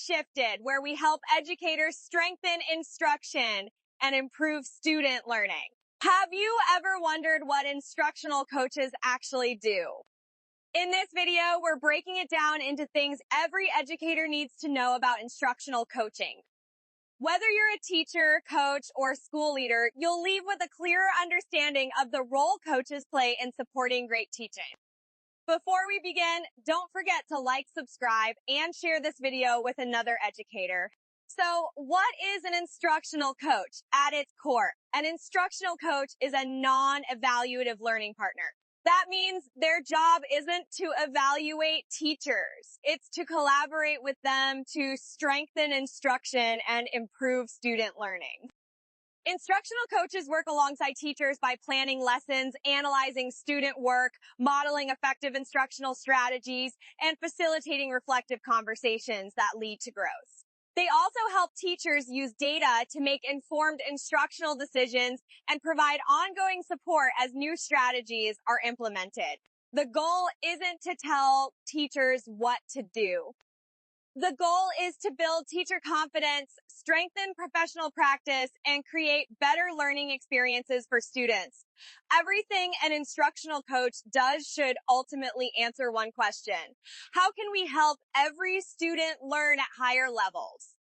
Shifted, where we help educators strengthen instruction and improve student learning. Have you ever wondered what instructional coaches actually do? In this video, we're breaking it down into things every educator needs to know about instructional coaching. Whether you're a teacher, coach, or school leader, you'll leave with a clearer understanding of the role coaches play in supporting great teaching. Before we begin, don't forget to like, subscribe, and share this video with another educator. So, what is an instructional coach? At its core, an instructional coach is a non-evaluative learning partner. That means their job isn't to evaluate teachers. It's to collaborate with them to strengthen instruction and improve student learning. Instructional coaches work alongside teachers by planning lessons, analyzing student work, modeling effective instructional strategies, and facilitating reflective conversations that lead to growth. They also help teachers use data to make informed instructional decisions and provide ongoing support as new strategies are implemented. The goal isn't to tell teachers what to do. The goal is to build teacher confidence, strengthen professional practice, and create better learning experiences for students. Everything an instructional coach does should ultimately answer one question. How can we help every student learn at higher levels?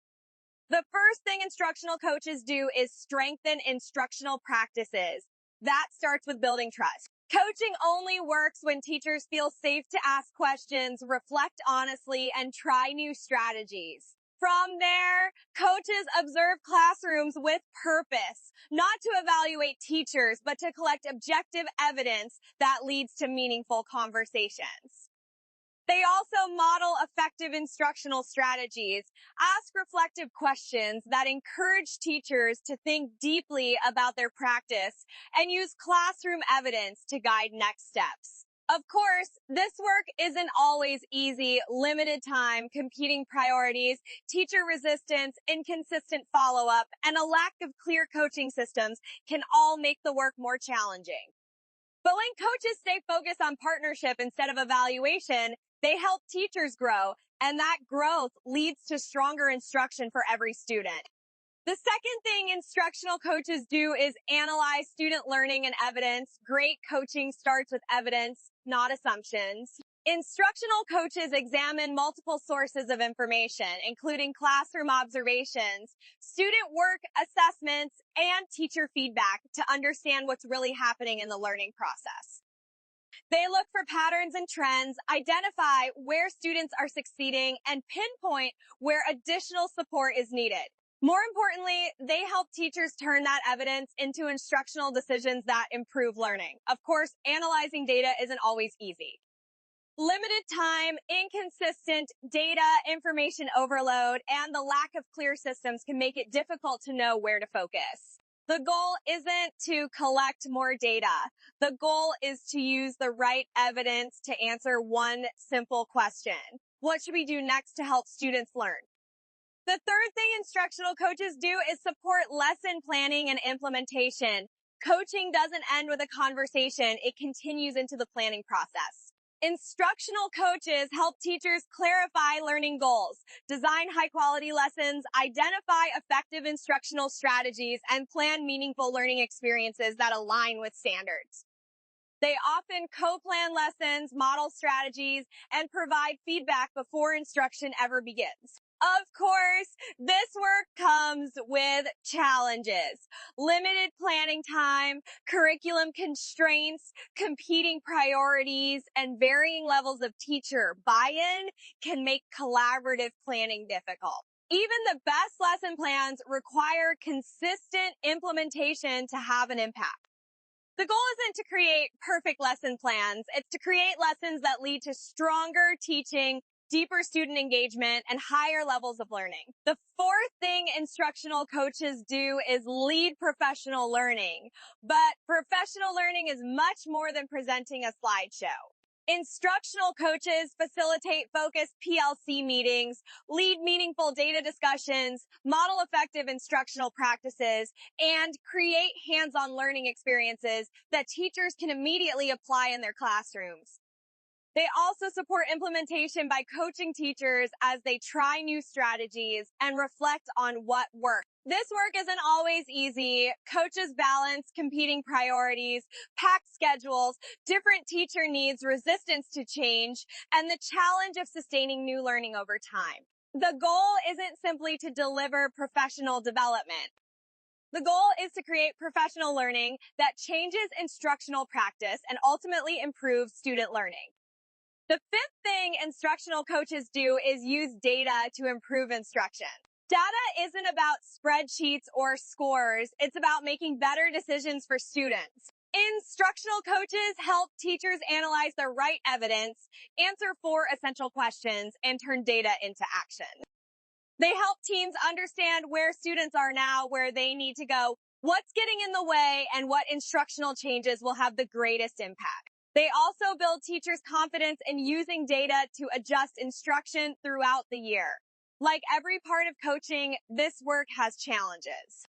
The first thing instructional coaches do is strengthen instructional practices. That starts with building trust. Coaching only works when teachers feel safe to ask questions, reflect honestly, and try new strategies. From there, coaches observe classrooms with purpose, not to evaluate teachers, but to collect objective evidence that leads to meaningful conversations. They also model effective instructional strategies, ask reflective questions that encourage teachers to think deeply about their practice, and use classroom evidence to guide next steps. Of course, this work isn't always easy. Limited time, competing priorities, teacher resistance, inconsistent follow-up, and a lack of clear coaching systems can all make the work more challenging. But when coaches stay focused on partnership instead of evaluation, they help teachers grow, and that growth leads to stronger instruction for every student. The second thing instructional coaches do is analyze student learning and evidence. Great coaching starts with evidence, not assumptions. Instructional coaches examine multiple sources of information, including classroom observations, student work assessments, and teacher feedback to understand what's really happening in the learning process. They look for patterns and trends, identify where students are succeeding, and pinpoint where additional support is needed. More importantly, they help teachers turn that evidence into instructional decisions that improve learning. Of course, analyzing data isn't always easy. Limited time, inconsistent data, information overload, and the lack of clear systems can make it difficult to know where to focus. The goal isn't to collect more data. The goal is to use the right evidence to answer one simple question. What should we do next to help students learn? The third thing instructional coaches do is support lesson planning and implementation. Coaching doesn't end with a conversation. It continues into the planning process. Instructional coaches help teachers clarify learning goals, design high-quality lessons, identify effective instructional strategies, and plan meaningful learning experiences that align with standards. They often co-plan lessons, model strategies, and provide feedback before instruction ever begins. Of course, this work comes with challenges. Limited planning time, curriculum constraints, competing priorities, and varying levels of teacher buy-in can make collaborative planning difficult. Even the best lesson plans require consistent implementation to have an impact. The goal isn't to create perfect lesson plans. It's to create lessons that lead to stronger teaching, deeper student engagement, and higher levels of learning. The fourth thing instructional coaches do is lead professional learning. But professional learning is much more than presenting a slideshow. Instructional coaches facilitate focused PLC meetings, lead meaningful data discussions, model effective instructional practices, and create hands-on learning experiences that teachers can immediately apply in their classrooms. They also support implementation by coaching teachers as they try new strategies and reflect on what works. This work isn't always easy. Coaches balance competing priorities, packed schedules, different teacher needs, resistance to change, and the challenge of sustaining new learning over time. The goal isn't simply to deliver professional development. The goal is to create professional learning that changes instructional practice and ultimately improves student learning. The fifth thing instructional coaches do is use data to improve instruction. Data isn't about spreadsheets or scores. It's about making better decisions for students. Instructional coaches help teachers analyze the right evidence, answer 4 essential questions, and turn data into action. They help teams understand where students are now, where they need to go, what's getting in the way, and what instructional changes will have the greatest impact. They also build teachers' confidence in using data to adjust instruction throughout the year. Like every part of coaching, this work has challenges.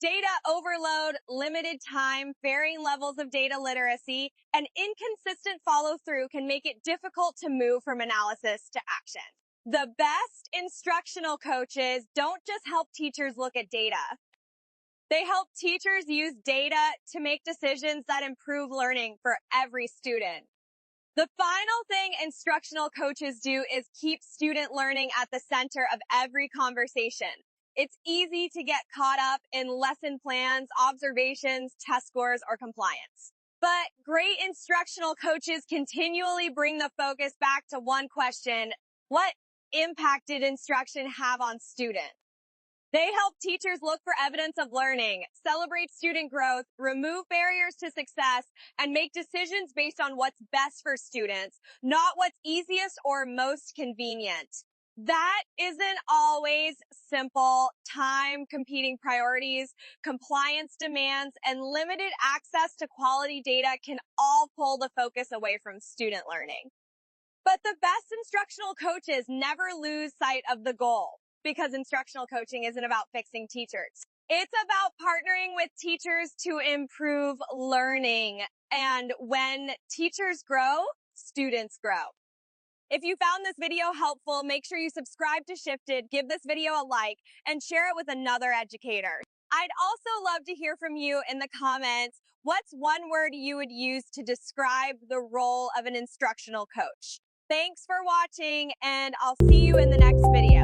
Data overload, limited time, varying levels of data literacy, and inconsistent follow-through can make it difficult to move from analysis to action. The best instructional coaches don't just help teachers look at data. They help teachers use data to make decisions that improve learning for every student. The final thing instructional coaches do is keep student learning at the center of every conversation. It's easy to get caught up in lesson plans, observations, test scores, or compliance. But great instructional coaches continually bring the focus back to one question: what impact did instruction have on students? They help teachers look for evidence of learning, celebrate student growth, remove barriers to success, and make decisions based on what's best for students, not what's easiest or most convenient. That isn't always simple. Time, competing priorities, compliance demands, and limited access to quality data can all pull the focus away from student learning. But the best instructional coaches never lose sight of the goal, because instructional coaching isn't about fixing teachers. It's about partnering with teachers to improve learning. And when teachers grow, students grow. If you found this video helpful, make sure you subscribe to Shifted, give this video a like, and share it with another educator. I'd also love to hear from you in the comments. What's one word you would use to describe the role of an instructional coach? Thanks for watching, and I'll see you in the next video.